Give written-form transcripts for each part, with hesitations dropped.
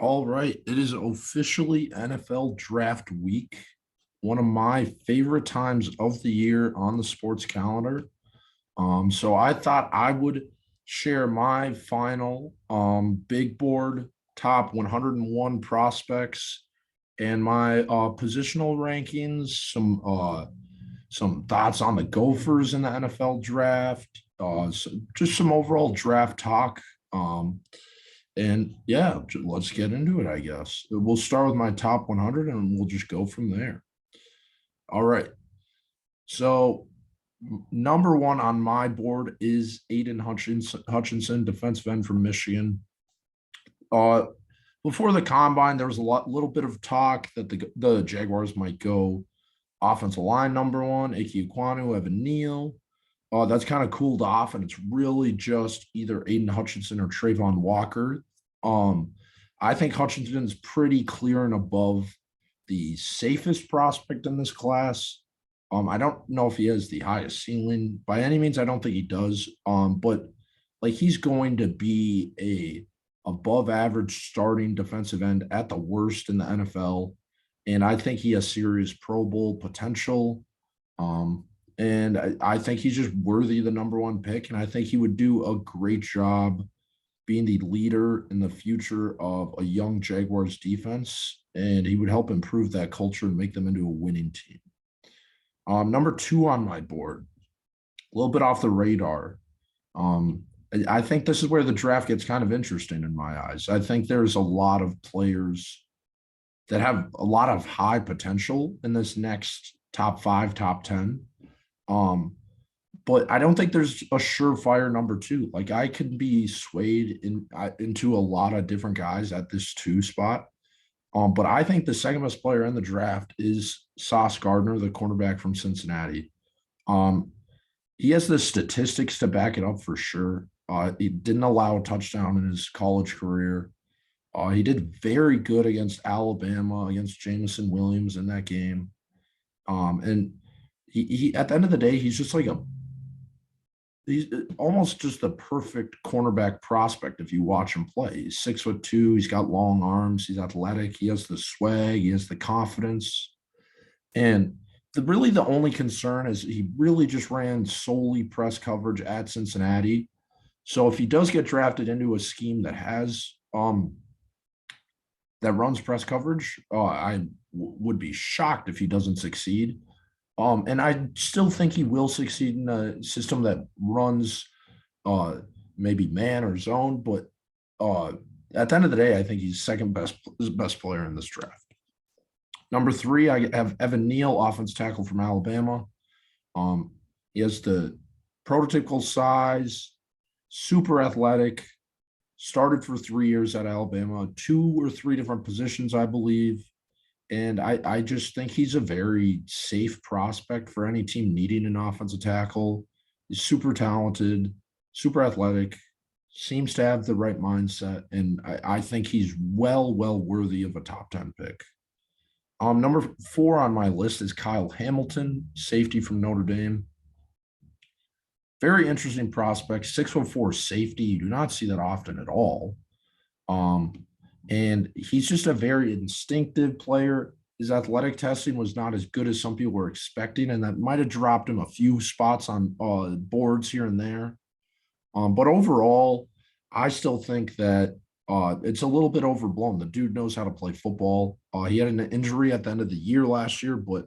All right, it is officially NFL draft week, one of my favorite times of the year on the sports calendar. So I thought I would share my final big board top 101 prospects and my positional rankings, some thoughts on the Gophers in the NFL draft, just some overall draft talk. And yeah, let's get into it, I guess. We'll start with my top 100 and we'll just go from there. All right. So, number one on my board is Aiden Hutchinson, defensive end from Michigan. Uh, Before the combine, there was little bit of talk that the Jaguars might go offensive line number one, Ike Ekwonu, Evan Neal. That's kind of cooled off, and it's really just either Aiden Hutchinson or Trayvon Walker. Um, I think Hutchinson's pretty clear and above the safest prospect in this class. I don't know if he has the highest ceiling by any means. I don't think he does. But like he's going to be a above average starting defensive end at the worst in the NFL. And I think he has serious Pro Bowl potential. And I think he's just worthy of the number one pick. And I think he would do a great job being the leader in the future of a young Jaguars defense. And he would help improve that culture and make them into a winning team. Number two on my board, a little bit off the radar. I think this is where the draft gets kind of interesting in my eyes. I think there's a lot of players that have a lot of high potential in this next top five, top 10. But I don't think there's a surefire number two. Like I could be swayed into a lot of different guys at this two spot. But I think the second best player in the draft is Sas Gardner, the cornerback from Cincinnati. He has the statistics to back it up for sure. He didn't allow a touchdown in his college career. He did very good against Alabama, against Jameson Williams in that game. And he at the end of the day, he's almost just the perfect cornerback prospect if you watch him play. He's 6'2", he's got long arms, he's athletic, he has the swag, he has the confidence. And the only concern is he really just ran solely press coverage at Cincinnati. So if he does get drafted into a scheme that has that runs press coverage, would be shocked if he doesn't succeed. And I still think he will succeed in a system that runs maybe man or zone, but at the end of the day, I think he's second best player in this draft. Number three, I have Evan Neal, offense tackle from Alabama. He has the prototypical size, super athletic, started for 3 years at Alabama, 2 or 3 different positions, I believe. And I just think he's a very safe prospect for any team needing an offensive tackle. He's super talented, super athletic, seems to have the right mindset. And I think he's well worthy of a top 10 pick. Number 4 on my list is Kyle Hamilton, safety from Notre Dame. Very interesting prospect, 6'4" safety. You do not see that often at all. And he's just a very instinctive player. His athletic testing was not as good as some people were expecting, and that might have dropped him a few spots on boards here and there. But overall, I still think that it's a little bit overblown. The dude knows how to play football. He had an injury at the end of the year last year, but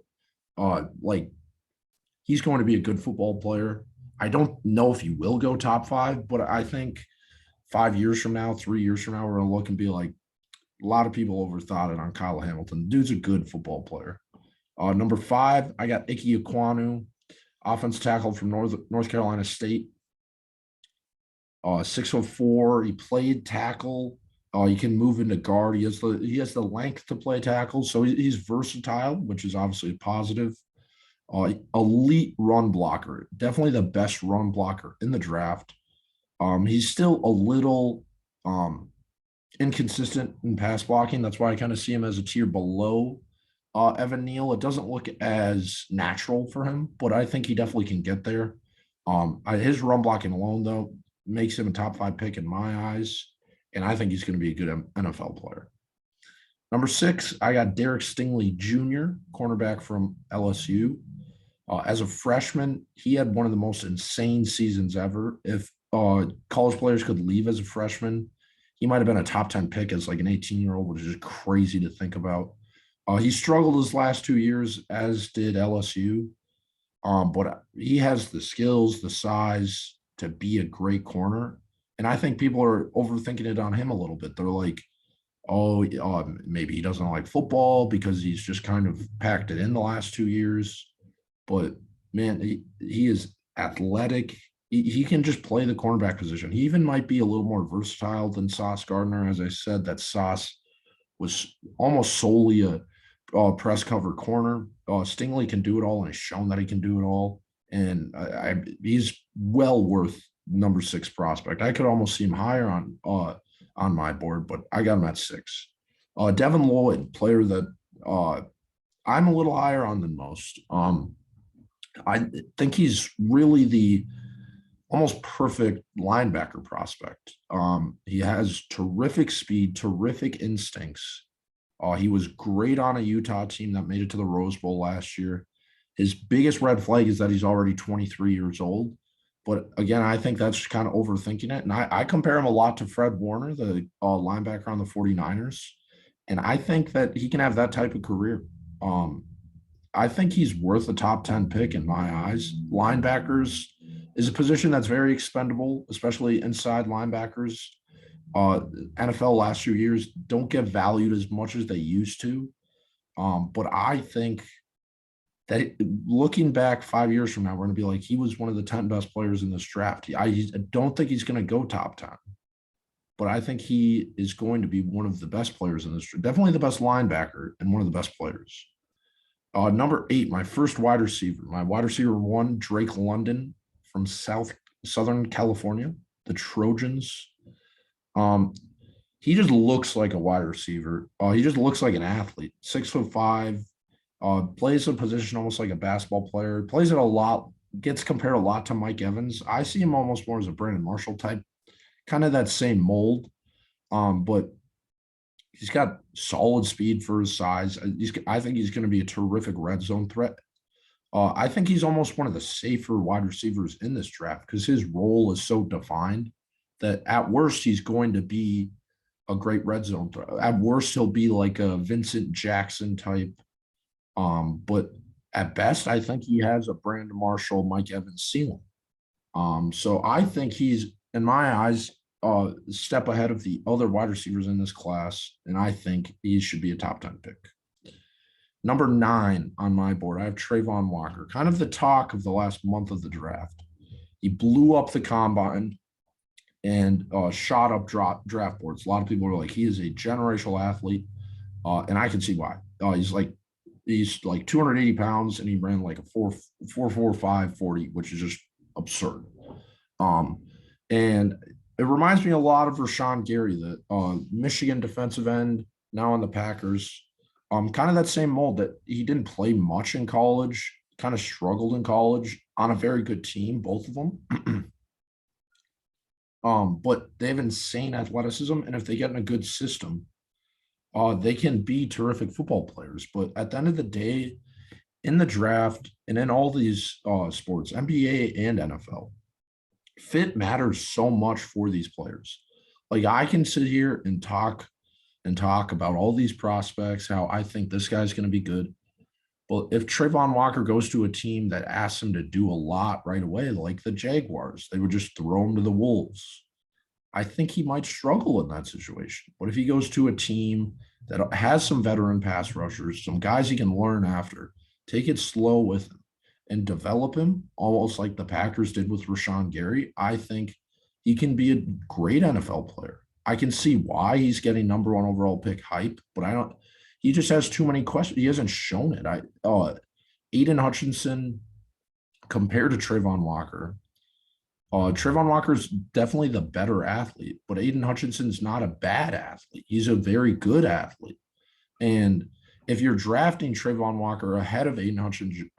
he's going to be a good football player. I don't know if he will go top 5, but I think 5 years from now, 3 years from now, we're going to look and be like, a lot of people overthought it on Kyle Hamilton. The dude's a good football player. Number 5, I got Ike Ekwonu, offense tackle from North Carolina State. 6'4", he played tackle. He can move into guard. He has the length to play tackle, so he's versatile, which is obviously a positive. Elite run blocker, definitely the best run blocker in the draft. He's still a little inconsistent in pass blocking. That's why I kind of see him as a tier below Evan Neal. It doesn't look as natural for him, but I think he definitely can get there. His run blocking alone, though, makes him a top 5 pick in my eyes, and I think he's going to be a good NFL player. Number 6, I got Derek Stingley Jr., cornerback from LSU. As a freshman, he had one of the most insane seasons ever. If college players could leave as a freshman, he might have been a top 10 pick as like an 18-year-old, which is crazy to think about. He struggled his last 2 years, as did LSU. But he has the skills, the size to be a great corner. And I think people are overthinking it on him a little bit. They're like, oh, maybe he doesn't like football because he's just kind of packed it in the last 2 years. But man, he is athletic. He can just play the cornerback position. He even might be a little more versatile than Sas Gardner. As I said, that Sas was almost solely a press cover corner. Stingley can do it all and has shown that he can do it all. And he's well worth number 6 prospect. I could almost see him higher on my board, but I got him at 6. Devon Wallace, player that I'm a little higher on than most. I think he's really the almost perfect linebacker prospect. He has terrific speed, terrific instincts. He was great on a Utah team that made it to the Rose Bowl last year. His biggest red flag is that he's already 23 years old. But again, I think that's kind of overthinking it. And I compare him a lot to Fred Warner, the linebacker on the 49ers. And I think that he can have that type of career. I think he's worth a top 10 pick in my eyes. Linebackers is a position that's very expendable, especially inside linebackers. NFL last few years don't get valued as much as they used to. But I think that looking back 5 years from now, we're going to be like, he was one of the 10 best players in this draft. I don't think he's going to go top 10, but I think he is going to be one of the best players in this draft. Definitely the best linebacker and one of the best players. Number 8, my first wide receiver. My wide receiver 1, Drake London from Southern California, the Trojans. He just looks like a wide receiver. He just looks like an athlete. 6'5", plays a position almost like a basketball player. Plays it a lot. Gets compared a lot to Mike Evans. I see him almost more as a Brandon Marshall type, kind of that same mold. But he's got solid speed for his size. I think he's going to be a terrific red zone threat. I think he's almost one of the safer wide receivers in this draft because his role is so defined that at worst he's going to be a great red zone threat. At worst he'll be like a Vincent Jackson type. But at best, I think he has a Brandon Marshall, Mike Evans ceiling. So I think he's, in my eyes, a step ahead of the other wide receivers in this class, and I think he should be a top 10 pick. Number 9 on my board, I have Trayvon Walker, kind of the talk of the last month of the draft. He blew up the combine and shot up draft boards. A lot of people are like, he is a generational athlete, and I can see why. He's like 280 pounds, and he ran like a 4.45 40, which is just absurd. And it reminds me a lot of Rashawn Gary, the Michigan defensive end, now on the Packers. Kind of that same mold that he didn't play much in college, kind of struggled in college on a very good team, both of them. But they have insane athleticism, and if they get in a good system, they can be terrific football players. But at the end of the day, in the draft and in all these sports, NBA and NFL, fit matters so much for these players. Like I can sit here and talk about all these prospects, how I think this guy's going to be good. Well, if Trayvon Walker goes to a team that asks him to do a lot right away, like the Jaguars, they would just throw him to the Wolves. I think he might struggle in that situation. But if he goes to a team that has some veteran pass rushers, some guys he can learn after, take it slow with him and develop him, almost like the Packers did with Rashawn Gary, I think he can be a great NFL player. I can see why he's getting number 1 overall pick hype, but he just has too many questions. He hasn't shown it. Aiden Hutchinson compared to Trayvon Walker. Trayvon Walker's definitely the better athlete, but Aiden Hutchinson's not a bad athlete. He's a very good athlete. And if you're drafting Trayvon Walker ahead of Aiden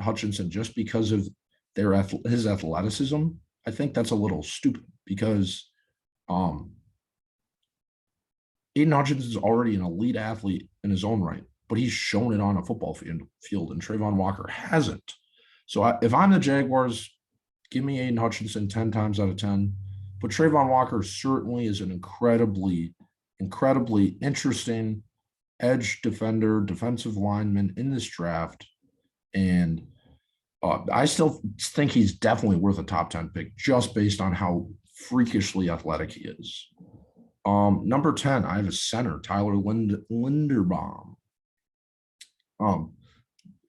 Hutchinson just because of his athleticism, I think that's a little stupid because Aiden Hutchinson is already an elite athlete in his own right, but he's shown it on a football field, and Trayvon Walker hasn't. So if I'm the Jaguars, give me Aiden Hutchinson 10 times out of 10. But Trayvon Walker certainly is an incredibly, incredibly interesting edge defender, defensive lineman in this draft. And I still think he's definitely worth a top 10 pick just based on how freakishly athletic he is. Number 10, I have a center, Tyler Linderbaum.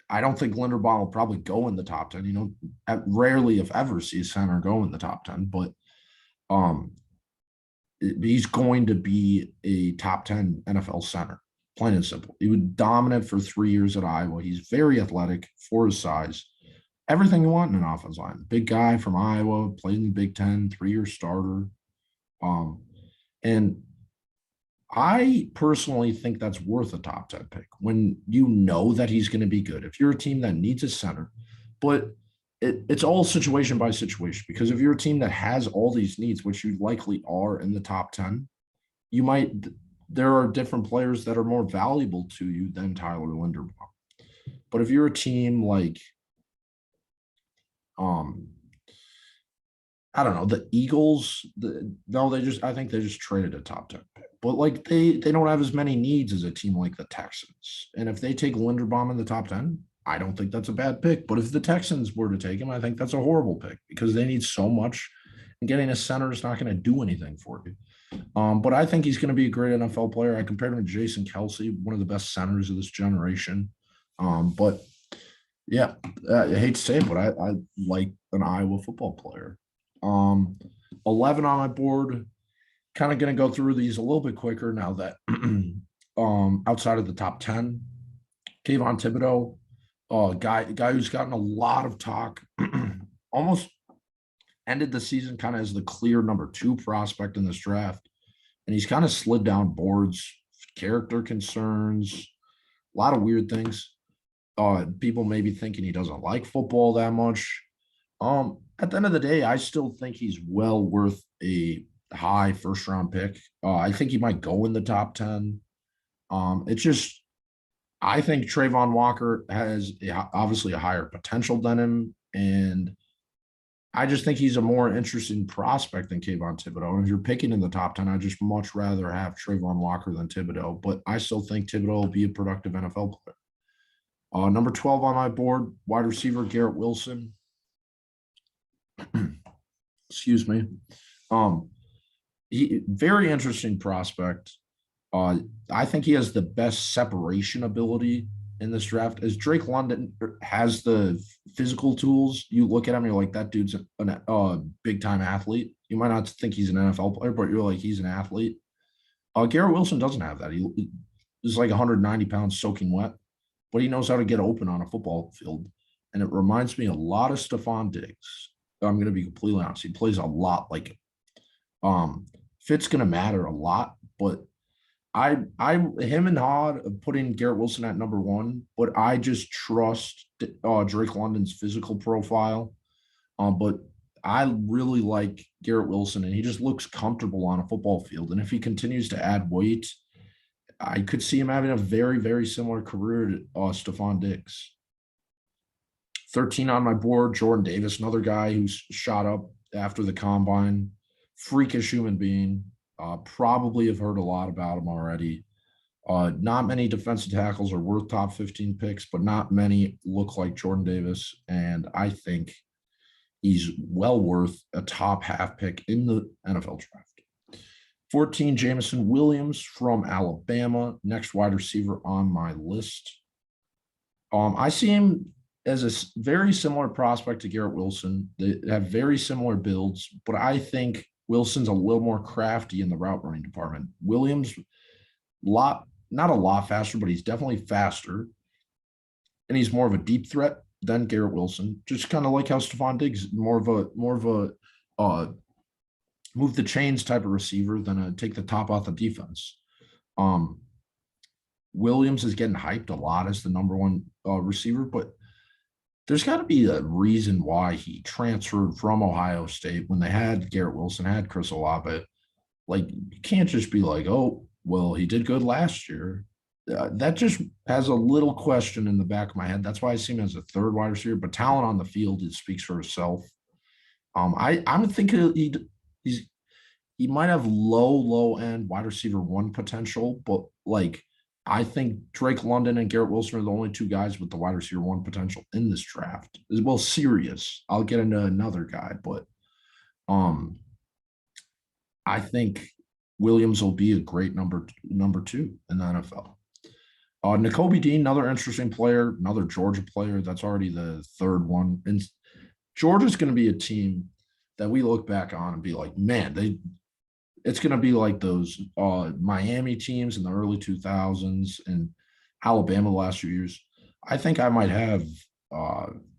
I don't think Linderbaum will probably go in the top 10. You know, rarely, if ever, see a center go in the top 10, but he's going to be a top 10 NFL center, plain and simple. He was dominant for 3 years at Iowa. He's very athletic for his size. Everything you want in an offense line. Big guy from Iowa, played in the Big Ten, 3-year starter. And I personally think that's worth a top 10 pick when you know that he's going to be good. If you're a team that needs a center, but it's all situation by situation, because if you're a team that has all these needs, which you likely are in the top 10, there are different players that are more valuable to you than Tyler Linderbaum. But if you're a team like, I don't know, the Eagles, I think they just traded a top 10 pick. But like they don't have as many needs as a team like the Texans. And if they take Linderbaum in the top 10, I don't think that's a bad pick. But if the Texans were to take him, I think that's a horrible pick because they need so much, and getting a center is not going to do anything for you. But I think he's going to be a great NFL player. I compared him to Jason Kelce, one of the best centers of this generation. But yeah, I hate to say it, but I like an Iowa football player. 11 on my board. Kind of going to go through these a little bit quicker now that outside of the top 10. Kayvon Thibodeau, guy who's gotten a lot of talk, almost ended the season kind of as the clear number 2 prospect in this draft. And he's kind of slid down boards, character concerns, a lot of weird things. People may be thinking he doesn't like football that much. At the end of the day, I still think he's well worth a high first round pick. I think he might go in the top 10. I think Trayvon Walker has obviously a higher potential than him. And I just think he's a more interesting prospect than Kayvon Thibodeau. And if you're picking in the top 10, I'd just much rather have Trayvon Walker than Thibodeau. But I still think Thibodeau will be a productive NFL player. Number 12 on my board, wide receiver Garrett Wilson. Excuse me. Very interesting prospect. I think he has the best separation ability in this draft. As Drake London has the physical tools, you look at him, you're like, that dude's a big-time athlete. You might not think he's an NFL player, but you're like, he's an athlete. Garrett Wilson doesn't have that. He's like 190 pounds soaking wet, but he knows how to get open on a football field. And it reminds me a lot of Stephon Diggs. I'm going to be completely honest. He plays a lot like him. Fit's going to matter a lot, but him and Hod putting Garrett Wilson at number 1, but I just trust Drake London's physical profile. But I really like Garrett Wilson, and he just looks comfortable on a football field. And if he continues to add weight, I could see him having a very, very similar career to Stephon Diggs. 13 on my board, Jordan Davis, another guy who's shot up after the combine. Freakish human being. Probably have heard a lot about him already. Not many defensive tackles are worth top 15 picks, but not many look like Jordan Davis. And I think he's well worth a top half pick in the NFL draft. 14, Jameson Williams from Alabama, next wide receiver on my list. I see him as a very similar prospect to Garrett Wilson. They have very similar builds, but I think Wilson's a little more crafty in the route running department. Williams, not a lot faster, but he's definitely faster. And he's more of a deep threat than Garrett Wilson. Just kind of like how Stephon Diggs, more of a move the chains type of receiver than a take the top off the defense. Williams is getting hyped a lot as the number 1 receiver, but there's got to be a reason why he transferred from Ohio State when they had Garrett Wilson, had Chris Olave. Like, you can't just be like, oh, Well, he did good last year. That just has a little question in the back of my head. That's why I see him as a third wide receiver, but talent on the field, it speaks for itself. I'm thinking he's he might have low end wide receiver one potential, but like I think Drake London and Garrett Wilson are the only two guys with the wide receiver one potential in this draft. Well, serious. I'll get into another guy, but um, I think Williams will be a great number two in the NFL. Nicolby Dean, another interesting player, another Georgia player. That's already the third one. And Georgia's going to be a team that we look back on and be like, man, it's going to be like those Miami teams in the early 2000s and Alabama the last few years. I think I might have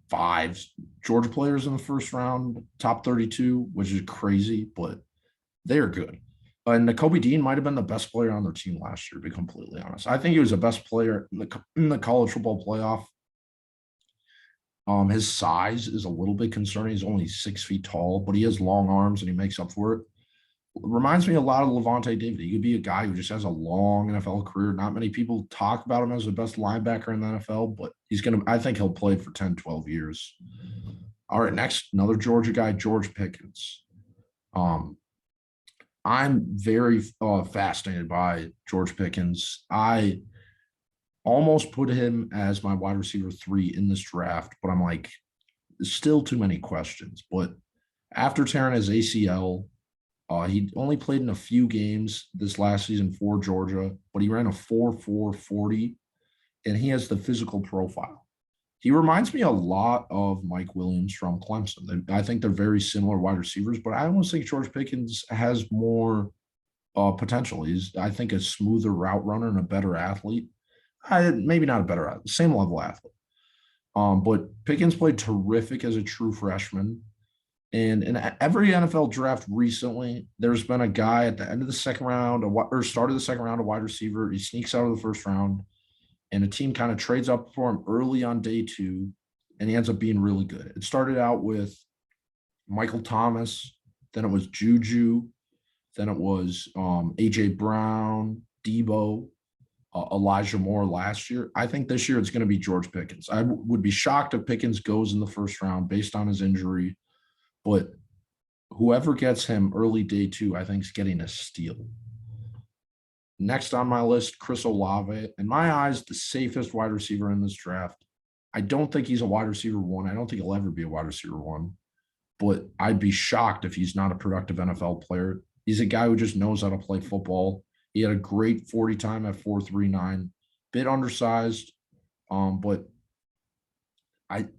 5 Georgia players in the first round, top 32, which is crazy, but they're good. And Nicolby Dean might have been the best player on their team last year, to be completely honest. I think he was the best player in the college football playoff. His size is a little bit concerning. He's only 6 feet tall, but he has long arms and he makes up for it. Reminds me a lot of Levante David. He could be a guy who just has a long NFL career. Not many people talk about him as the best linebacker in the NFL, but I think he'll play for 10, 12 years. All right, next, another Georgia guy, George Pickens. I'm very fascinated by George Pickens. I almost put him as my wide receiver 3 in this draft, but I'm like, still too many questions. But after tearing his ACL, he only played in a few games this last season for Georgia, but he ran a 4.4 40, and he has the physical profile. He reminds me a lot of Mike Williams from Clemson. I think they're very similar wide receivers, but I almost think George Pickens has more potential. He's, I think, a smoother route runner and a better athlete. Maybe not a better athlete, same level athlete. But Pickens played terrific as a true freshman. And in every NFL draft recently, there's been a guy at the end of the second round or start of the second round, a wide receiver. He sneaks out of the first round, and a team kind of trades up for him early on day 2, and he ends up being really good. It started out with Michael Thomas, then it was Juju, then it was A.J. Brown, Debo, Elijah Moore last year. I think this year it's going to be George Pickens. I would be shocked if Pickens goes in the first round based on his injury. But whoever gets him early day 2, I think is getting a steal. Next on my list, Chris Olave. In my eyes, the safest wide receiver in this draft. I don't think he's a wide receiver 1. I don't think he'll ever be a wide receiver 1. But I'd be shocked if he's not a productive NFL player. He's a guy who just knows how to play football. He had a great 40 time at 4.39. Bit undersized, but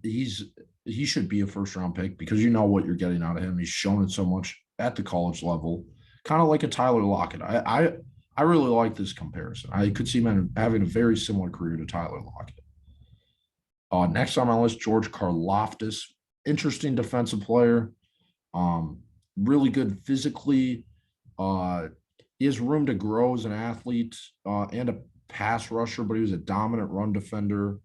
he should be a first round pick because you know what you're getting out of him. He's shown it so much at the college level, kind of like a Tyler Lockett. I really like this comparison. I could see him having a very similar career to Tyler Lockett. Next on my list, George Karlaftis. Interesting defensive player. Really good physically. He has room to grow as an athlete and a pass rusher, but he was a dominant run defender.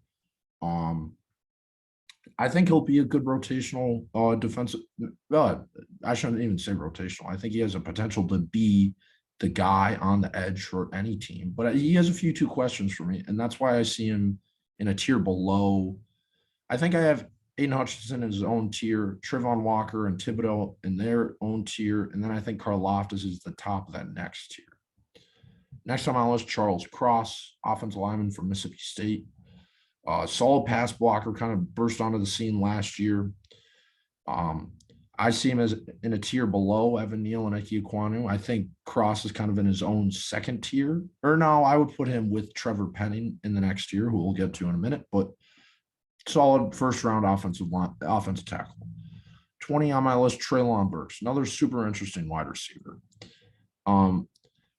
I think he'll be a good rotational defensive. I shouldn't even say rotational. I think he has a potential to be the guy on the edge for any team. But he has a few 2 questions for me, and that's why I see him in a tier below. I think I have Aiden Hutchinson in his own tier, Trayvon Walker and Thibodeau in their own tier, and then I think Karlaftis is the top of that next tier. Next on my list, Charles Cross, offensive lineman from Mississippi State. Solid pass blocker, kind of burst onto the scene last year. I see him as in a tier below Evan Neal and Ike Ekwonu. I think Cross is kind of in his own second tier. Or no, I would put him with Trevor Penning in the next tier, who we'll get to in a minute. But solid first-round offensive tackle. 20 on my list, Treylon Burks, another super interesting wide receiver.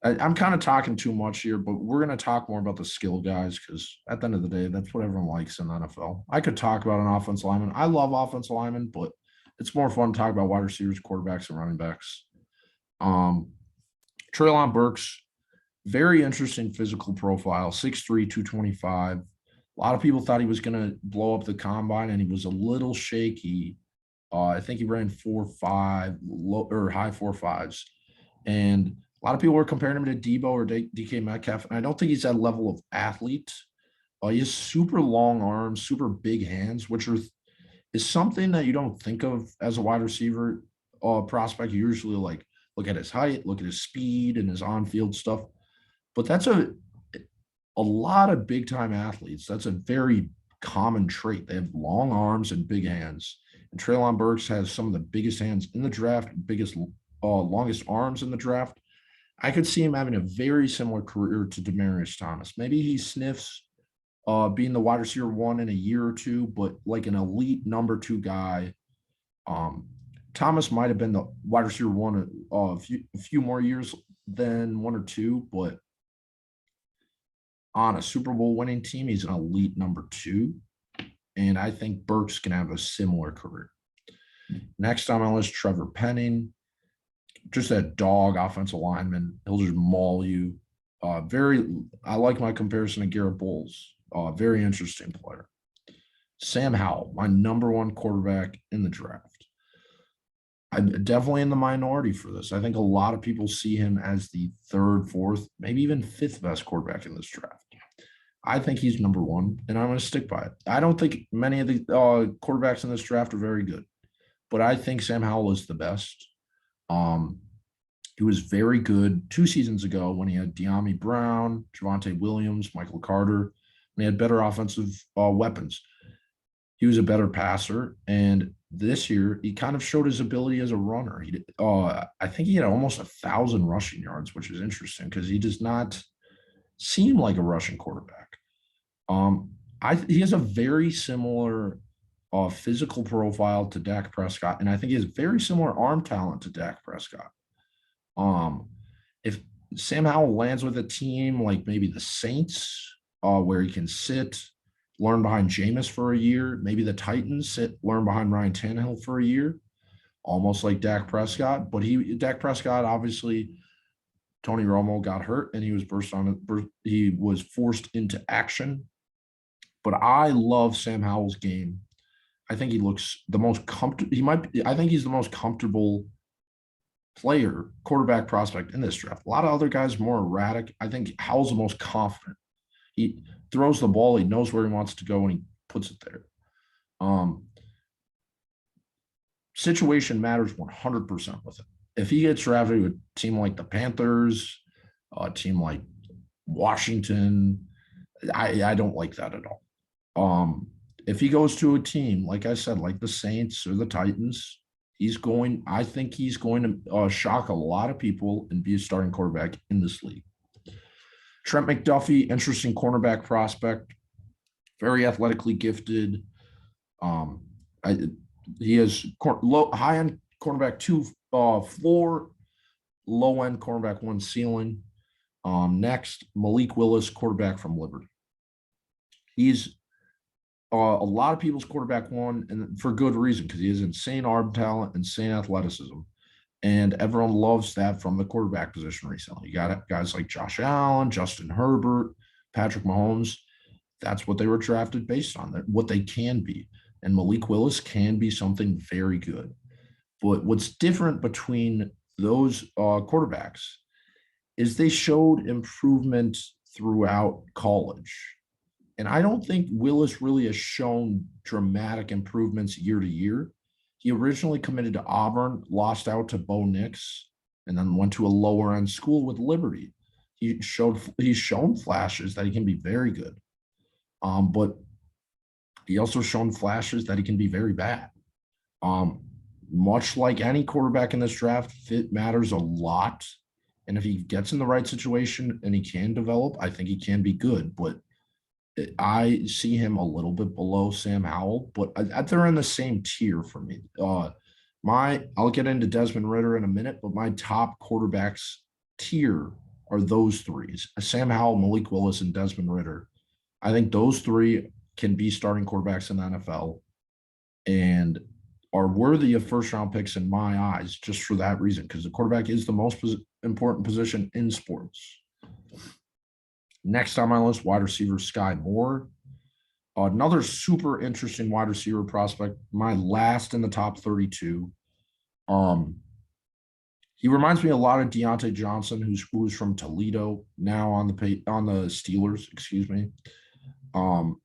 I'm kind of talking too much here, but we're going to talk more about the skill guys because at the end of the day, that's what everyone likes in the NFL. I could talk about an offensive lineman. I love offensive linemen, but it's more fun to talk about wide receivers, quarterbacks, and running backs. Treylon Burks, very interesting physical profile, 6'3", 225. A lot of people thought he was going to blow up the combine, and he was a little shaky. I think he ran 4.5, low or high 4.5s. And A lot of people are comparing him to Debo or DK Metcalf, and I don't think he's that level of athlete. He has super long arms, super big hands, which is something that you don't think of as a wide receiver prospect. You usually like look at his height, look at his speed and his on-field stuff. But that's a lot of big time athletes. That's a very common trait. They have long arms and big hands. And Treylon Burks has some of the biggest hands in the draft, biggest, longest arms in the draft. I could see him having a very similar career to Demaryius Thomas. Maybe he sniffs being the wide receiver one in a year or two, but like an elite number two guy. Thomas might have been the wide receiver one a few more years than one or two, but on a Super Bowl winning team, he's an elite number two. And I think Burks can have a similar career. Next on my list, Trevor Penning. Just a dog offensive lineman. He'll just maul you. I like my comparison to Garrett Bowles. Very interesting player. Sam Howell, my number one quarterback in the draft. I'm definitely in the minority for this. I think a lot of people see him as the third, fourth, maybe even fifth best quarterback in this draft. I think he's number one, and I'm going to stick by it. I don't think many of the quarterbacks in this draft are very good, but I think Sam Howell is the best. He was very good 2 seasons ago when he had De'Ami Brown, Javonte Williams, Michael Carter, and he had better offensive weapons. He was a better passer, and this year he kind of showed his ability as a runner. I think he had almost 1,000 rushing yards, which is interesting because he does not seem like a rushing quarterback. He has a very similar physical profile to Dak Prescott, and I think he has very similar arm talent to Dak Prescott. If Sam Howell lands with a team like maybe the Saints, where he can sit, learn behind Jameis for a year, maybe the Titans learn behind Ryan Tannehill for a year, almost like Dak Prescott. But Dak Prescott, obviously, Tony Romo got hurt and he was forced into action. But I love Sam Howell's game. I think he looks the most comfortable. I think he's the most comfortable quarterback prospect in this draft. A lot of other guys more erratic. I think Howell's the most confident. He throws the ball. He knows where he wants to go and he puts it there. Situation matters 100% with it. If he gets drafted with a team like the Panthers, a team like Washington, I don't like that at all. If he goes to a team, like I said, like the Saints or the Titans, I think he's going to shock a lot of people and be a starting quarterback in this league. Trent McDuffie, interesting cornerback prospect, very athletically gifted. He has high-end cornerback 2 floor, low-end cornerback 1 ceiling. Next, Malik Willis, quarterback from Liebert. He's a lot of people's quarterback 1, and for good reason, because he has insane arm talent, insane athleticism. And everyone loves that from the quarterback position recently. You got guys like Josh Allen, Justin Herbert, Patrick Mahomes. That's what they were drafted based on, what they can be. And Malik Willis can be something very good. But what's different between those quarterbacks is they showed improvement throughout college. And I don't think Willis really has shown dramatic improvements year to year. He originally committed to Auburn, lost out to Bo Nix, and then went to a lower end school with Liberty. He's shown flashes that he can be very good. But he also shown flashes that he can be very bad. Much like any quarterback in this draft, fit matters a lot. And if he gets in the right situation and he can develop, I think he can be good. But I see him a little bit below Sam Howell, but they're in the same tier for me. I'll get into Desmond Ritter in a minute, but my top quarterbacks tier are those 3: Sam Howell, Malik Willis, and Desmond Ritter. I think those 3 can be starting quarterbacks in the NFL and are worthy of first-round picks in my eyes, just for that reason, because the quarterback is the most important position in sports. Next on my list, wide receiver Skye Moore. Another super interesting wide receiver prospect, my last in the top 32. He reminds me a lot of Deontay Johnson, who's from Toledo now on the Steelers. Excuse me. Um,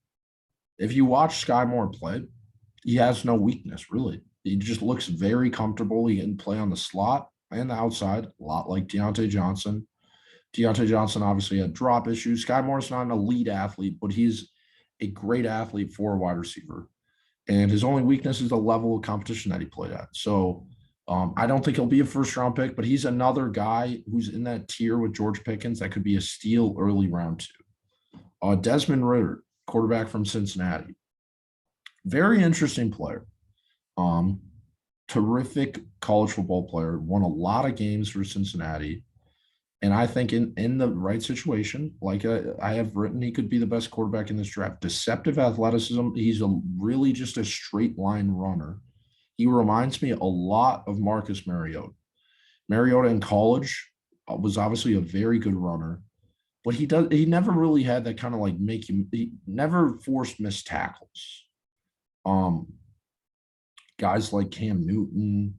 if you watch Skye Moore play, he has no weakness really. He just looks very comfortable. He can play on the slot and the outside, a lot like Deontay Johnson. Deontay Johnson obviously had drop issues. Skye Moore's not an elite athlete, but he's a great athlete for a wide receiver. And his only weakness is the level of competition that he played at. So I don't think he'll be a first round pick, but he's another guy who's in that tier with George Pickens that could be a steal early round two. Desmond Ritter, quarterback from Cincinnati. Very interesting player. Terrific college football player, won a lot of games for Cincinnati. And I think in the right situation, like I have written, he could be the best quarterback in this draft. Deceptive athleticism. He's really just a straight line runner. He reminds me a lot of Marcus Mariota. Mariota in college was obviously a very good runner, but he never really had that kind of like he never forced missed tackles. Guys like Cam Newton,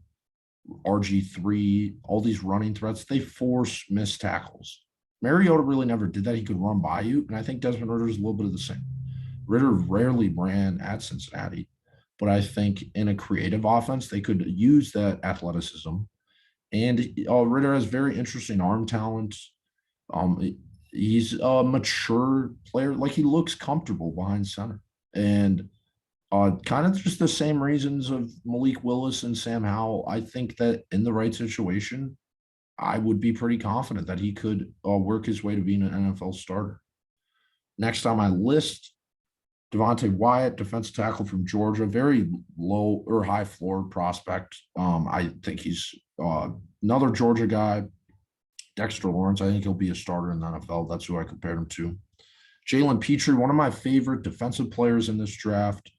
RG3, all these running threats, they force missed tackles. Mariota really never did that. He could run by you. And I think Desmond Ritter is a little bit of the same. Ritter rarely ran at Cincinnati, but I think in a creative offense, they could use that athleticism. And Ritter has very interesting arm talent. He's a mature player. Like he looks comfortable behind center. And kind of just the same reasons of Malik Willis and Sam Howell. I think that in the right situation, I would be pretty confident that he could work his way to being an NFL starter. Next on my list, Devontae Wyatt, defensive tackle from Georgia, very low or high floor prospect. I think he's another Georgia guy. Dexter Lawrence, I think he'll be a starter in the NFL. That's who I compared him to. Jalen Petrie, one of my favorite defensive players in this draft.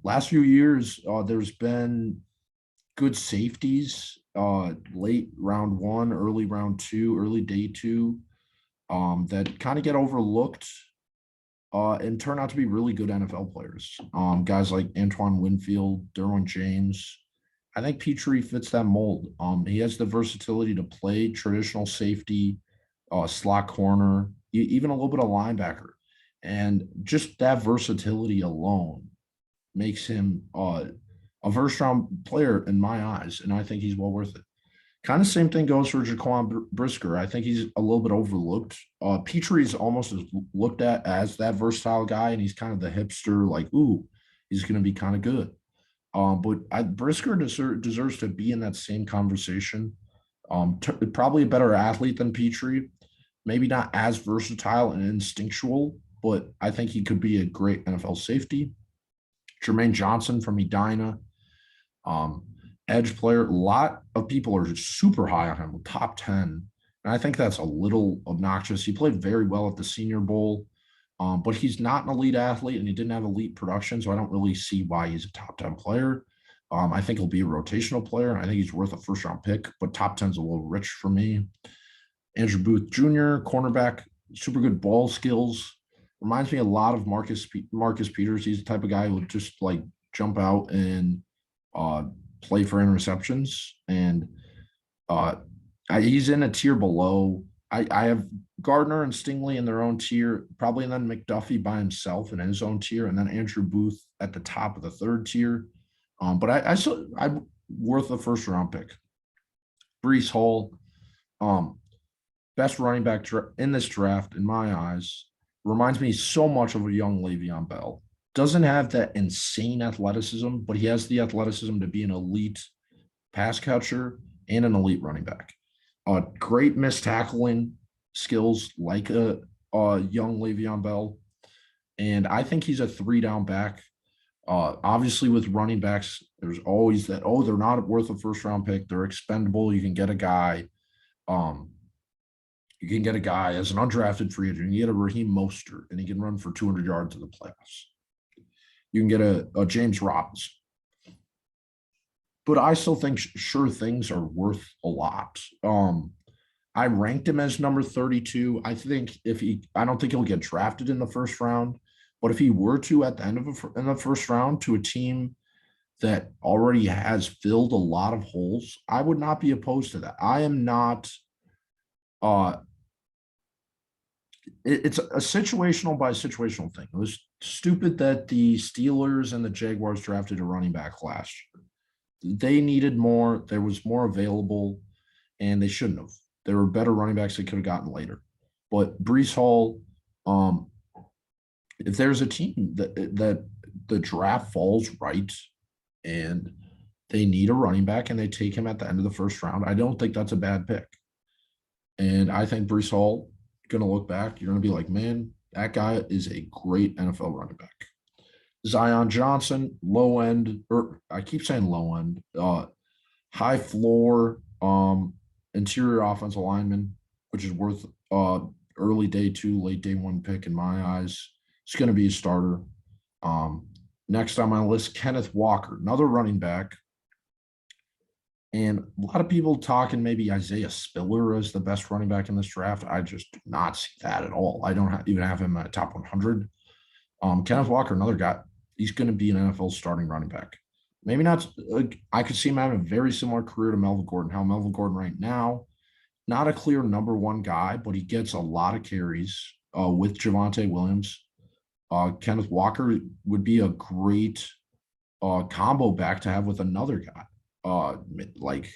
Last few years, there's been good safeties, late round one, early round two, early day two, that kind of get overlooked, and turn out to be really good NFL players. Guys like Antoine Winfield, Derwin James. I think Petrie fits that mold. He has the versatility to play traditional safety, slot corner, even a little bit of linebacker. And just that versatility alone makes him a first round player in my eyes. And I think he's well worth it. Kind of same thing goes for Jaquan Brisker. I think he's a little bit overlooked. Petrie is almost looked at as that versatile guy, and he's kind of the hipster, like, ooh, he's going to be kind of good. But Brisker deserves to be in that same conversation. Probably a better athlete than Petrie. Maybe not as versatile and instinctual, but I think he could be a great NFL safety. Jermaine Johnson from Edina, edge player. A lot of people are super high on him, top 10. And I think that's a little obnoxious. He played very well at the Senior Bowl, but he's not an elite athlete and he didn't have elite production, so I don't really see why he's a top 10 player. I think he'll be a rotational player, and I think he's worth a first-round pick, but top 10 is a little rich for me. Andrew Booth Jr., cornerback, super good ball skills. Reminds me a lot of Marcus Peters. He's the type of guy who would just like jump out and play for interceptions. And he's in a tier below. I have Gardner and Stingley in their own tier, probably, and then McDuffie by himself in his own tier, and then Andrew Booth at the top of the third tier. But I'm worth a first round pick. Breece Hall, best running back in this draft in my eyes. Reminds me so much of a young Le'Veon Bell. Doesn't have that insane athleticism, but he has the athleticism to be an elite pass catcher and an elite running back. Great missed tackling skills like a young Le'Veon Bell. And I think he's a 3-down back. Obviously, with running backs, there's always that, they're not worth a first-round pick. They're expendable. You can get a guy. You can get a guy as an undrafted free agent. You get a Raheem Mostert, and he can run for 200 yards in the playoffs. You can get a James Robinson. But I still think sure things are worth a lot. I ranked him as number 32. I think I don't think he'll get drafted in the first round, but if he were to at the end of in the first round to a team that already has filled a lot of holes, I would not be opposed to that. I am not uh it's a situational by situational thing. It was stupid that the Steelers and the Jaguars drafted a running back last year. They needed more, there was more available, and they shouldn't have. There were better running backs they could have gotten later. But Brees Hall, um, if there's a team that the draft falls right and they need a running back and they take him at the end of the first round, I don't think that's a bad pick. And I think Brees Hall, going to look back, you're going to be like, man, that guy is a great NFL running back. Zion Johnson, low end, or I keep saying low end, high floor, interior offensive lineman, which is worth early day 2, late day 1 pick in my eyes. It's going to be a starter. Next on my list, Kenneth Walker, another running back. And a lot of people talking maybe Isaiah Spiller as the best running back in this draft. I just do not see that at all. I don't even have him at top 100. Kenneth Walker, another guy, he's going to be an NFL starting running back. Maybe not. I could see him having a very similar career to Melvin Gordon. How Melvin Gordon right now, not a clear number 1 guy, but he gets a lot of carries with Javonte Williams. Kenneth Walker would be a great combo back to have with another guy. Like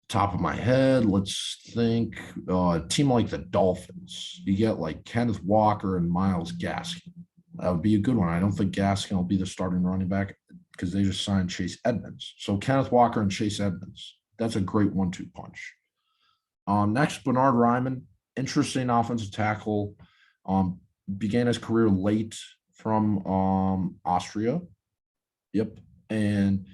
top of my head, let's think a team like the Dolphins. You get like Kenneth Walker and Myles Gaskin. That would be a good one. I don't think Gaskin will be the starting running back because they just signed Chase Edmonds. So Kenneth Walker and Chase Edmonds. That's a great 1-2 punch. Next, Bernard Ryman, interesting offensive tackle. Began his career late from Austria. Yep. And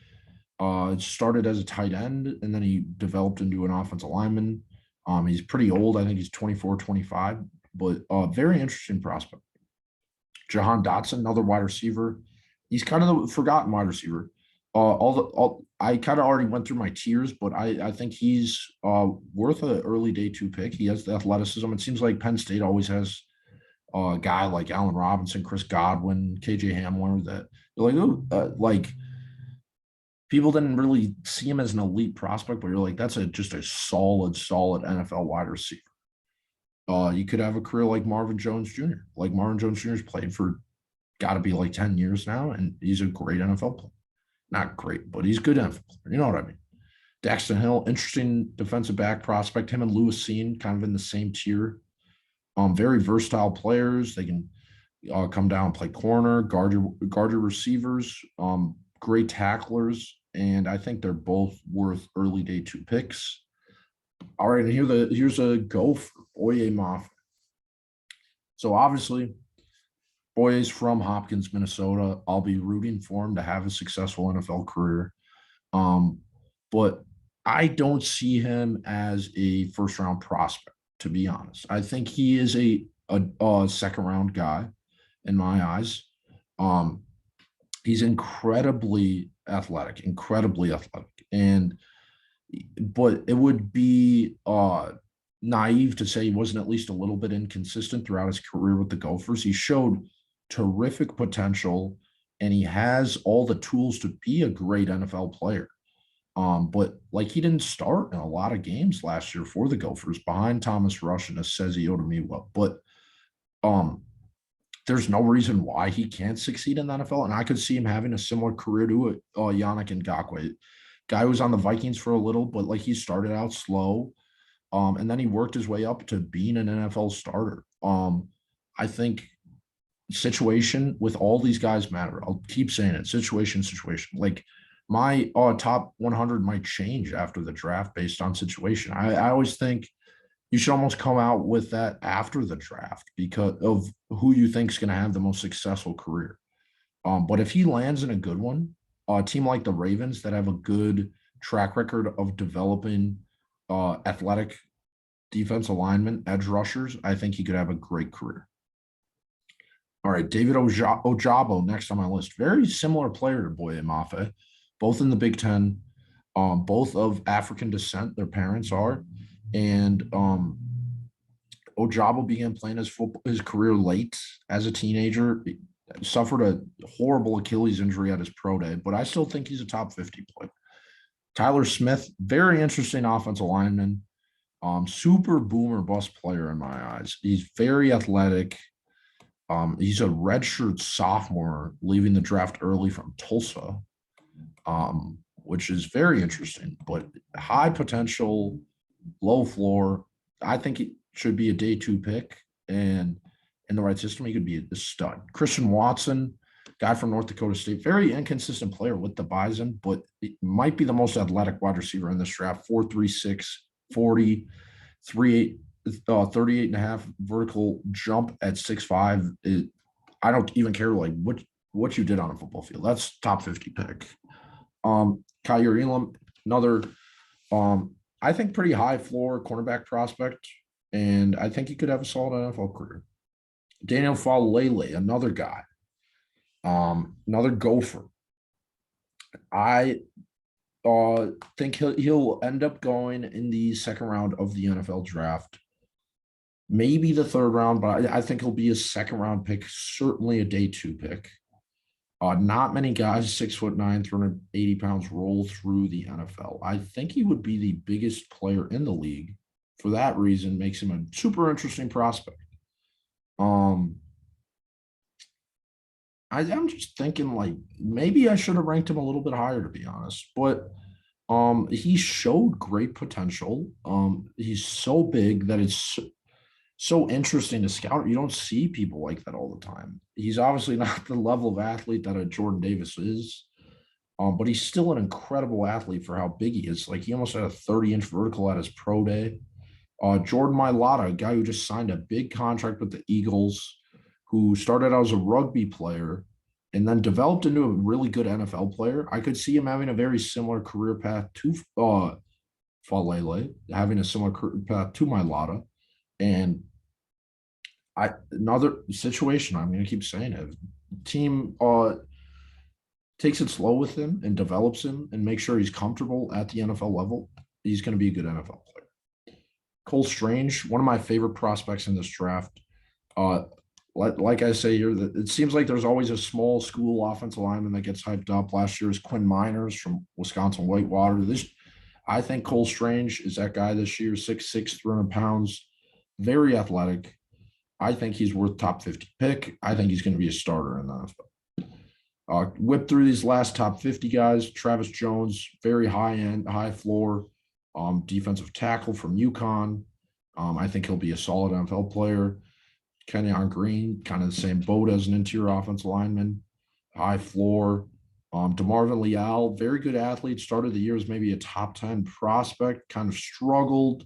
started as a tight end, and then he developed into an offensive lineman. He's pretty old. I think he's 24, 25, but very interesting prospect. Jahan Dotson, another wide receiver. He's kind of the forgotten wide receiver. I kind of already went through my tiers, but I think he's worth an early day 2 pick. He has the athleticism. It seems like Penn State always has a guy like Allen Robinson, Chris Godwin, KJ Hamler that you're like, oh, like people didn't really see him as an elite prospect, but you're like, that's just a solid NFL wide receiver. You could have a career like Marvin Jones Jr. Like Marvin Jones Jr. has played for got to be like 10 years now, and he's a great NFL player. Not great, but he's good NFL player. You know what I mean? Daxton Hill, interesting defensive back prospect. Him and Lewis Seen kind of in the same tier. Very versatile players. They can come down and play corner, guard your receivers. Great tacklers, and I think they're both worth early day 2 picks. All right, and here's a go for Boye Mafe. So obviously, Boye's from Hopkins, Minnesota. I'll be rooting for him to have a successful NFL career. But I don't see him as a first round prospect, to be honest. I think he is a second round guy in my eyes. He's incredibly athletic, but it would be naive to say he wasn't at least a little bit inconsistent throughout his career with the Gophers. He showed terrific potential, and he has all the tools to be a great NFL player. But like he didn't start in a lot of games last year for the Gophers behind Thomas Rush and Asezi Otomiwa. But there's no reason why he can't succeed in the NFL. And I could see him having a similar career to Yannick Ngakoue. Guy was on the Vikings for a little, but like he started out slow. And then he worked his way up to being an NFL starter. I think situation with all these guys matter. I'll keep saying it. Situation. Like my top 100 might change after the draft based on situation. I always think you should almost come out with that after the draft because of who you think is going to have the most successful career. But if he lands in a good one, a team like the Ravens that have a good track record of developing athletic defensive linemen, edge rushers, I think he could have a great career. All right, David Ojabo next on my list. Very similar player to Boye Mafe, both in the Big Ten, both of African descent, their parents are. And Ojabo began playing his career late as a teenager. Suffered a horrible Achilles injury at his pro day, but I still think he's a top 50 player. Tyler Smith, very interesting offensive lineman. Super boomer bust player in my eyes. He's very athletic. He's a redshirt sophomore leaving the draft early from Tulsa, which is very interesting, but high potential, low floor. I think it should be a day 2 pick, and in the right system, he could be a stud. Christian Watson, guy from North Dakota State, very inconsistent player with the Bison, but it might be the most athletic wide receiver in this draft. 4.36, 40, 3.8, 38 and a half vertical jump at 6'5". I don't even care like what you did on a football field. That's top 50 pick. Kyer Elam, another I think pretty high floor cornerback prospect, and I think he could have a solid NFL career. Daniel Falele, another guy, another gopher. I think he'll end up going in the second round of the NFL draft, maybe the third round, but I think he'll be a second round pick, certainly a day 2 pick. Not many guys 6'9", 380 pounds roll through the NFL. I think he would be the biggest player in the league. For that reason, makes him a super interesting prospect. I'm just thinking like maybe I should have ranked him a little bit higher, to be honest. But he showed great potential. He's so big that it's so interesting to scout. You don't see people like that all the time. He's obviously not the level of athlete that a Jordan Davis is, but he's still an incredible athlete for how big he is. Like he almost had a 30-inch vertical at his pro day. Jordan Mailata, a guy who just signed a big contract with the Eagles, who started out as a rugby player and then developed into a really good NFL player. I could see him having a very similar career path to Falele, having a similar career path to Mailata. And another situation, I'm going to keep saying it, team takes it slow with him and develops him and makes sure he's comfortable at the NFL level, he's going to be a good NFL player. Cole Strange, one of my favorite prospects in this draft. Like I say here, that it seems like there's always a small school offensive lineman that gets hyped up. Last year's Quinn Miners from Wisconsin Whitewater. I think Cole Strange is that guy this year, 6'6", 300 pounds, very athletic. I think he's worth top 50 pick. I think he's going to be a starter in the NFL. Whip through these last top 50 guys. Travis Jones, very high end, high floor, defensive tackle from UConn. I think he'll be a solid NFL player. Kenyon Green, kind of the same boat as an interior offensive lineman, high floor. DeMarvin Leal, very good athlete, started the year as maybe a top 10 prospect, kind of struggled.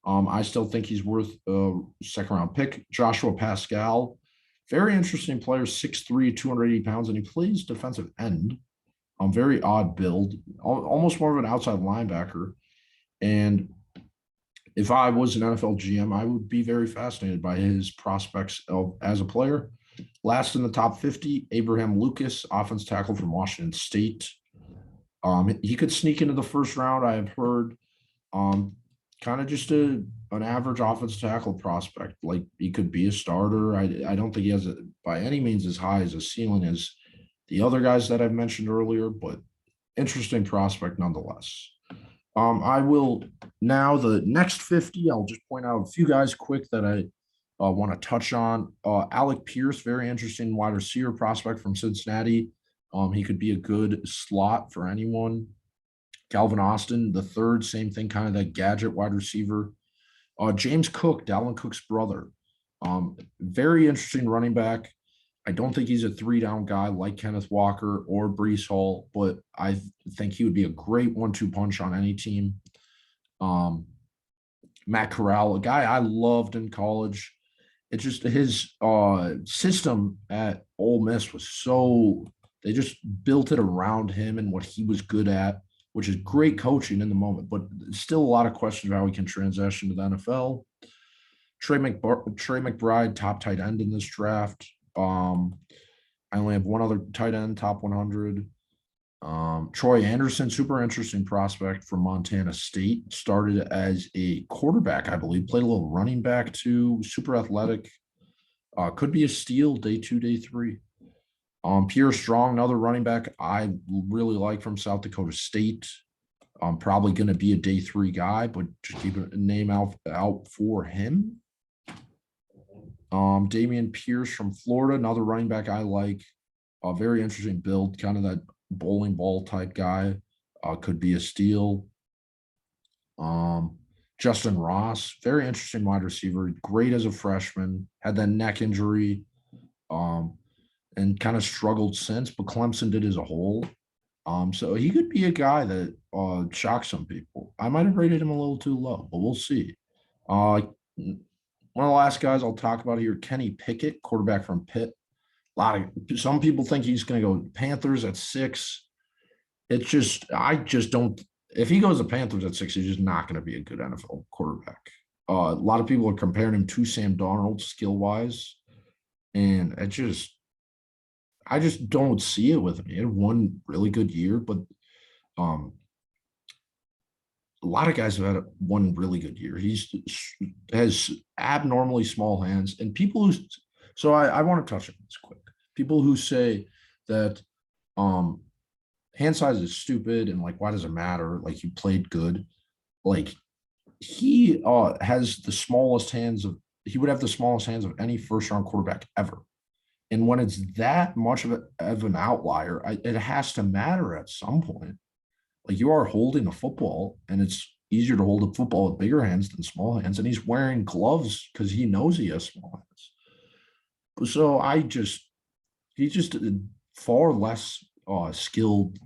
I still think he's worth a second round pick. Joshua Pascal, very interesting player, 6'3", 280 pounds, and he plays defensive end. Very odd build, almost more of an outside linebacker. And if I was an NFL GM, I would be very fascinated by his prospects as a player. Last in the top 50, Abraham Lucas, offense tackle from Washington State. He could sneak into the first round, I have heard. Kind of just an average offense tackle prospect. Like he could be a starter. I don't think he has by any means as high as a ceiling as the other guys that I've mentioned earlier, but interesting prospect nonetheless. I will now the next 50. I'll just point out a few guys quick that I want to touch on. Alec Pierce, very interesting wide receiver prospect from Cincinnati. He could be a good slot for anyone. Calvin Austin, the third, same thing, kind of that gadget wide receiver. James Cook, Dalvin Cook's brother. Very interesting running back. I don't think he's a 3-down guy like Kenneth Walker or Breece Hall, but I think he would be a great 1-2 punch on any team. Matt Corral, a guy I loved in college. It's just his system at Ole Miss was so – they just built it around him and what he was good at, which is great coaching in the moment, but still a lot of questions about how he can transition to the NFL. Trey McBride, top tight end in this draft. I only have one other tight end, top 100. Troy Anderson, super interesting prospect from Montana State. Started as a quarterback, I believe. Played a little running back too. Super athletic. Could be a steal day 2, day 3. Pierre Strong, another running back I really like from South Dakota State. Probably going to be a day 3 guy, but just keep a name out for him. Damien Pierce from Florida, another running back I like. A very interesting build, kind of that bowling ball type guy. Could be a steal. Justin Ross, very interesting wide receiver, great as a freshman, had that neck injury, and kind of struggled since, but Clemson did as a whole. So he could be a guy that shocks some people. I might have rated him a little too low, but we'll see. One of the last guys I'll talk about here, Kenny Pickett, quarterback from Pitt. Some people think he's going to go Panthers at 6. I just don't. If he goes to Panthers at 6, he's just not going to be a good NFL quarterback. A lot of people are comparing him to Sam Darnold skill wise, and I just don't see it with him. He had one really good year, but a lot of guys have had one really good year. Has abnormally small hands, and people who. So I want to touch on this quick. People who say that hand size is stupid and like why does it matter? Like you played good. Like he has the smallest hands of he would have the smallest hands of any first round quarterback ever. And when it's that much of an outlier, it has to matter at some point. Like you are holding a football, and it's easier to hold a football with bigger hands than small hands. And he's wearing gloves because he knows he has small hands. So he's just far less skilled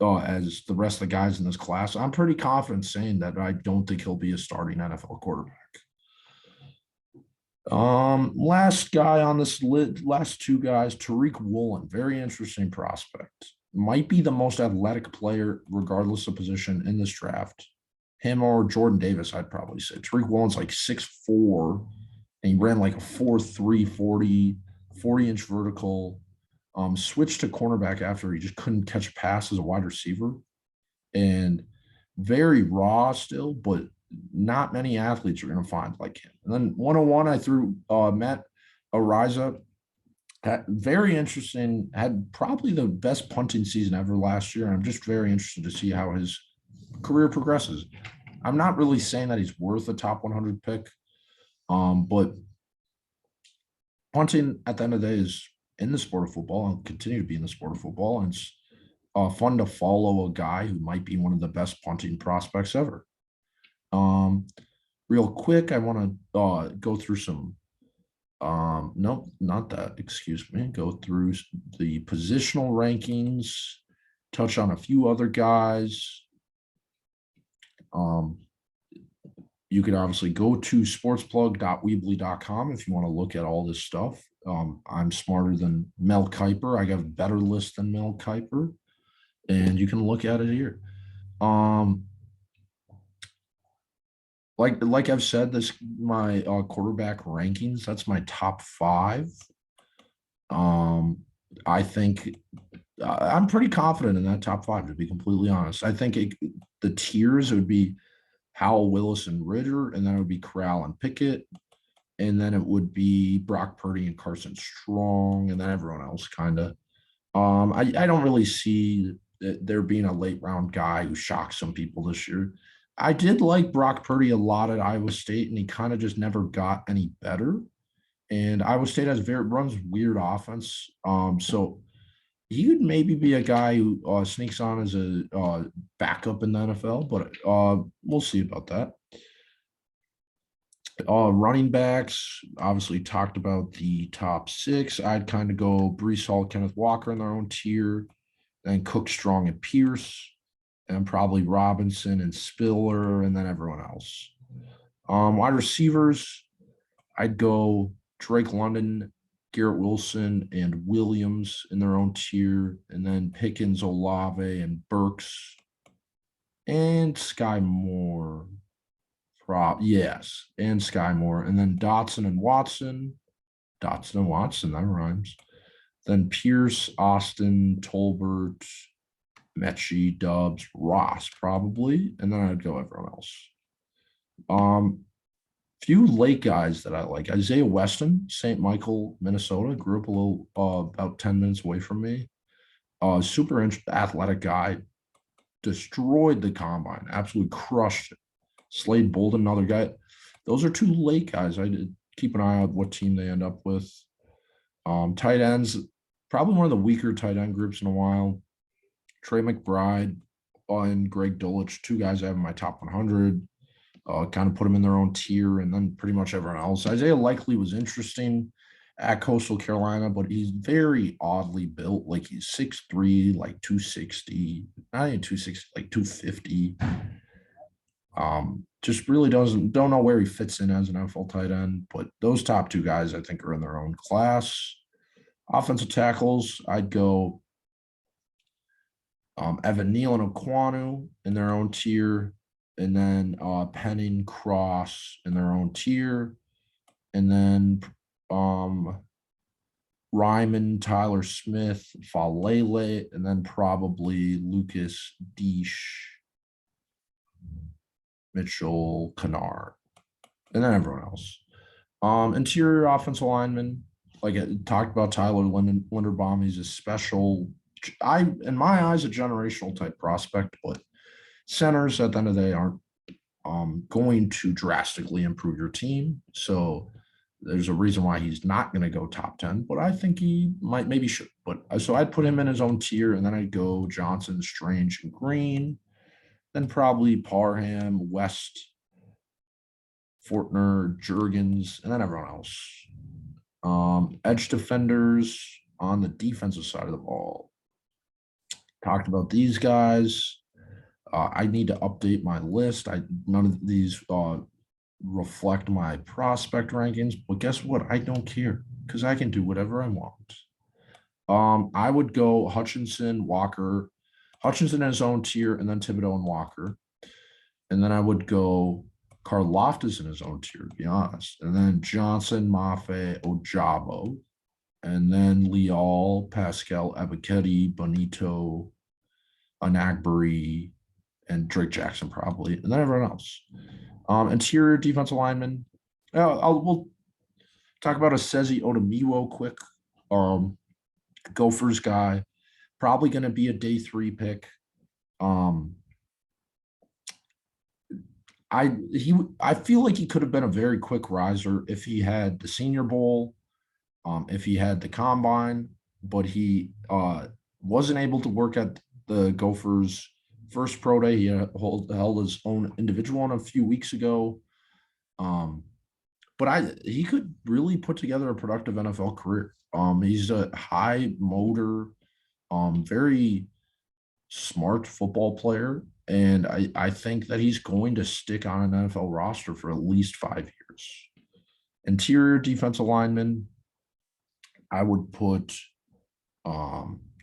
as the rest of the guys in this class. I'm pretty confident saying that I don't think he'll be a starting NFL quarterback. Last guy on this list, last 2 guys, Tariq Woolen, very interesting prospect. Might be the most athletic player, regardless of position, in this draft. Him or Jordan Davis, I'd probably say. Tariq Woolen's like 6'4", and he ran like a 4.3 40-inch vertical. Switched to cornerback after he just couldn't catch a pass as a wide receiver, and very raw still, but not many athletes are going to find like him. And then 101, I threw Matt Ariza. Very interesting. Had probably the best punting season ever last year. And I'm just very interested to see how his career progresses. I'm not really saying that he's worth a top 100 pick, but punting at the end of the day is in the sport of football and continue to be in the sport of football. And it's fun to follow a guy who might be one of the best punting prospects ever. Real quick, I want to go through some no, not that, excuse me. Go through the positional rankings, touch on a few other guys. You could obviously go to sportsplug.weebly.com if you want to look at all this stuff. I'm smarter than Mel Kiper. I got a better list than Mel Kiper, and you can look at it here. Like I've said, this my quarterback rankings. That's my top 5. I think I'm pretty confident in that top 5. To be completely honest, I think the tiers would be Howell, Willis, and Ritter, and then it would be Corral and Pickett, and then it would be Brock Purdy and Carson Strong, and then everyone else kind of. I don't really see there being a late round guy who shocks some people this year. I did like Brock Purdy a lot at Iowa State, and he kind of just never got any better. And Iowa State runs weird offense. So he could maybe be a guy who sneaks on as a backup in the NFL, but we'll see about that. Running backs, obviously talked about the top 6. I'd kind of go Breece Hall, Kenneth Walker in their own tier, then Cook, Strong, and Pierce, and probably Robinson and Spiller, and then everyone else. Wide receivers, I'd go Drake London, Garrett Wilson, and Williams in their own tier, and then Pickens, Olave, and Burks, and Skye Moore. Yes, and Skye Moore, and then Dotson and Watson. Dotson and Watson, that rhymes. Then Pierce, Austin, Tolbert, Mechie, Dubs, Ross, probably, and then I'd go everyone else. Few late guys that I like. Isaiah Weston, St. Michael, Minnesota, grew up a little about 10 minutes away from me. Super athletic guy, destroyed the combine, absolutely crushed it. Slade Bolden, another guy. Those are two late guys. I did keep an eye on what team they end up with. Tight ends, probably one of the weaker tight end groups in a while. Trey McBride and Greg Dulcich, two guys I have in my top 100. Kind of put them in their own tier, and then pretty much everyone else. Isaiah Likely was interesting at Coastal Carolina, but he's very oddly built. Like he's 6'3", like 260, not even 260, like 250. Just really don't know where he fits in as an NFL tight end. But those top two guys, I think, are in their own class. Offensive tackles, I'd go Evan Neal and Okwonu in their own tier, and then Penning, Cross in their own tier, and then Ryman, Tyler Smith, Falele, and then probably Lucas Deesh, Mitchell, Kennard, and then everyone else. Interior offensive lineman, like I talked about Tyler Linderbaum, he's a special, in my eyes, a generational type prospect, but centers at the end of the day aren't going to drastically improve your team. So there's a reason why he's not going to go top 10, but I think he maybe should. But so I'd put him in his own tier, and then I'd go Johnson, Strange, and Green, then probably Parham, West, Fortner, Jurgens, and then everyone else. Edge defenders on the defensive side of the ball. Talked about these guys. I need to update my list. None of these reflect my prospect rankings, but guess what? I don't care because I can do whatever I want. I would go Hutchinson, Walker, Hutchinson in his own tier, and then Thibodeau and Walker. And then I would go Karlaftis in his own tier, to be honest. And then Johnson, Mafe, Ojabo, and then Leal, Pascal, Abiketi, Bonito, Anagbury, and Drake Jackson probably, and then everyone else. Interior defensive lineman. We'll talk about a Sezi Odemiwo quick. Gophers guy, probably going to be a day 3 pick. I feel like he could have been a very quick riser if he had the Senior Bowl, if he had the combine, but he wasn't able to work at the Gophers' first pro day. He held his own individual one a few weeks ago. But he could really put together a productive NFL career. He's a high motor, very smart football player. And I think that he's going to stick on an NFL roster for at least 5 years. Interior defensive lineman, I would put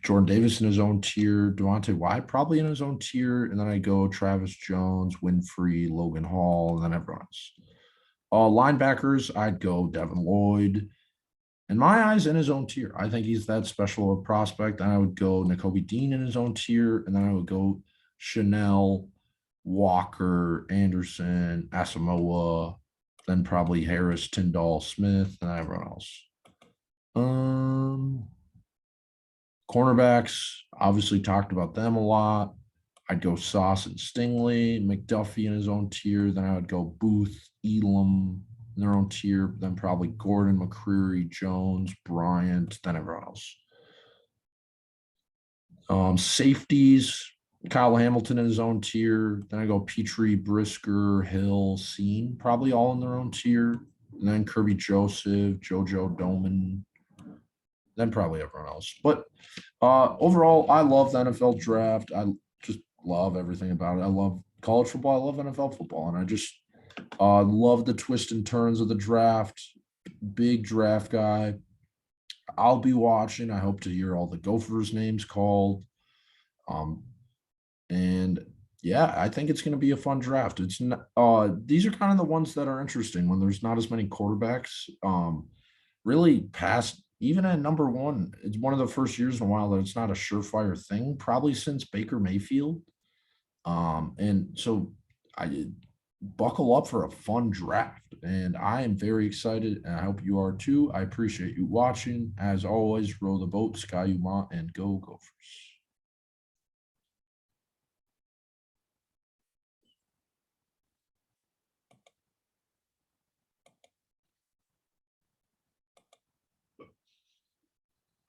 Jordan Davis in his own tier, Devontae Wyatt probably in his own tier, and then I go Travis Jones, Winfrey, Logan Hall, and then everyone else. Linebackers, I'd go Devin Lloyd. In my eyes, in his own tier. I think he's that special a prospect. And I would go Nicolby Dean in his own tier, and then I would go Chanel, Walker, Anderson, Asamoah, then probably Harris, Tyndall, Smith, and everyone else. Cornerbacks, obviously talked about them a lot. I'd go Sauce and Stingley, McDuffie in his own tier. Then I would go Booth, Elam in their own tier. Then probably Gordon, McCreary, Jones, Bryant, then everyone else. Safeties, Kyle Hamilton in his own tier. Then I go Petrie, Brisker, Hill, Scene, probably all in their own tier. And then Kirby Joseph, JoJo Doman, then probably everyone else. But overall, I love the NFL draft. I just love everything about it. I love college football. I love NFL football. And I just love the twists and turns of the draft. Big draft guy. I'll be watching. I hope to hear all the Gophers names called. And yeah, I think it's going to be a fun draft. It's not, these are kind of the ones that are interesting when there's not as many quarterbacks. Really past, even at number 1, it's one of the first years in a while that it's not a surefire thing, probably since Baker Mayfield. And so buckle up for a fun draft. And I am very excited, and I hope you are too. I appreciate you watching. As always, row the boat, Skye, and go Gophers.